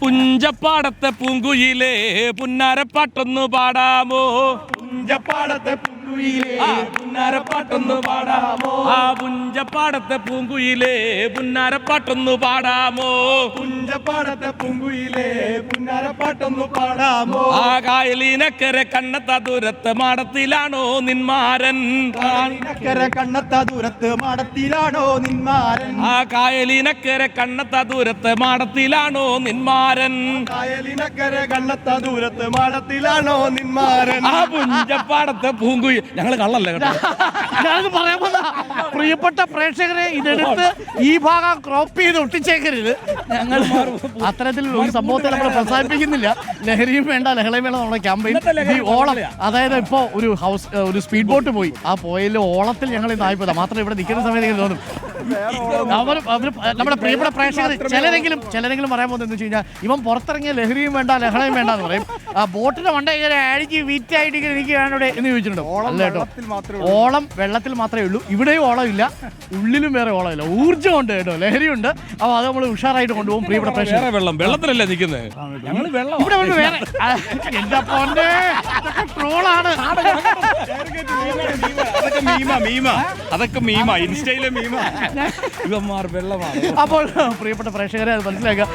പുഞ്ചപ്പാടത്തെ പൂങ്കുയിലേ പുന്നാരപ്പാട്ടൊന്നു പാടാമോ? പുഞ്ചപ്പാടത്തെ പൂങ്കുയിലേ പുന്നാരപ്പാട്ടൊന്നു പാടാമോ? ആ പുഞ്ചപ്പാടത്തെ പൂങ്കുയിലേ പുന്നാരപ്പാട്ടൊന്നു പാടാമോ? പുഞ്ചപ്പാടത്തെ പൂങ്കുയിലേ പുന്നാരപ്പാട്ടൊന്നു പാടാമോ? ആ കായലിനക്കര കണ്ണത്ത ദൂരത്ത് മാടത്തിലാണോ നിന്മാരൻ? കായലിനക്കര കണ്ണത്ത ദൂരത്ത് മാടത്തിലാണോ നിന്മാരൻ? ആ കായലിനക്കര കണ്ണത്ത ദൂരത്ത് മാടത്തിലാണോ നിന്മാരൻ? കായലിനക്കര കണ്ണത്ത ദൂരത്ത് മാടത്തിലാണോ നിന്മാരൻ? ആ പുഞ്ചപ്പാടത്തെ പൂങ്കുയി ഞങ്ങള് കള്ളല്ലേ കേട്ടോ. ഞാനത് പറയാൻ വന്ന പ്രിയപ്പെട്ട പ്രേക്ഷകരെ, ഇതെടുത്ത് ഈ ഭാഗം ക്രോപ്പ് ചെയ്ത് ഒട്ടിച്ചേക്കരുത്. ഞങ്ങൾ അത്തരത്തിൽ ഒരു സംഭവത്തെ നമ്മൾ പ്രോത്സാഹിപ്പിക്കുന്നില്ല. ലഹരിയും വേണ്ട ലഹളയും വേണ്ട നമ്മുടെ ക്യാമ്പയിൻ. ഈ ഓളം, അതായത് ഇപ്പോ ഒരു സ്പീഡ് ബോട്ട് പോയി, ആ പോയതിൽ ഓളത്തിൽ ഞങ്ങൾ ഇന്ന് ആയിപ്പോതാ. മാത്രം ഇവിടെ നിൽക്കുന്ന സമയത്ത് തോന്നും നമ്മുടെ പ്രിയപ്പെട്ട പ്രേക്ഷകർ ചിലരെങ്കിലും പറയാൻ പോകുന്നത് എന്ന് വെച്ച് കഴിഞ്ഞാൽ, ഇവൻ പുറത്തിറങ്ങിയ ലഹരിയും വേണ്ട ലഹളയും വേണ്ട എന്ന് പറയും. ആ ബോട്ടിന്റെ മണ്ട ഇങ്ങനെ അഴിച്ച് വിറ്റായിട്ട് എനിക്ക് വേണോടെ എന്ന് ചോദിച്ചിട്ടുണ്ടോ? അല്ല കേട്ടോ, ഓളം വെള്ളത്തിൽ മാത്രമേ ഉള്ളൂ. ഇവിടെയും ഓളമില്ല, ഉള്ളിലും വേറെ ഓളമില്ല. ഊർജ്ജമുണ്ട് കേട്ടോ, ലഹരിയുണ്ട്. അപ്പോൾ അത് നമ്മൾ ഉഷാറായിട്ട് കൊണ്ടുപോകും. പ്രിയപ്പെട്ട പ്രേക്ഷകർ, വെള്ളത്തിലല്ലേ നിൽക്കുന്നത്? ഞങ്ങൾ വെള്ളം ഇവിടെ വന്ന് വേറെ എന്താ പോന്നെ ട്രോളാണ്. അതൊക്കെ മീമ, ഇൻസ്റ്റയിലെ മീമ. ഇവന്മാർ വെള്ളമാണ്. അപ്പോൾ പ്രിയപ്പെട്ട പ്രേക്ഷകരെ അത് മനസ്സിലാക്കുക.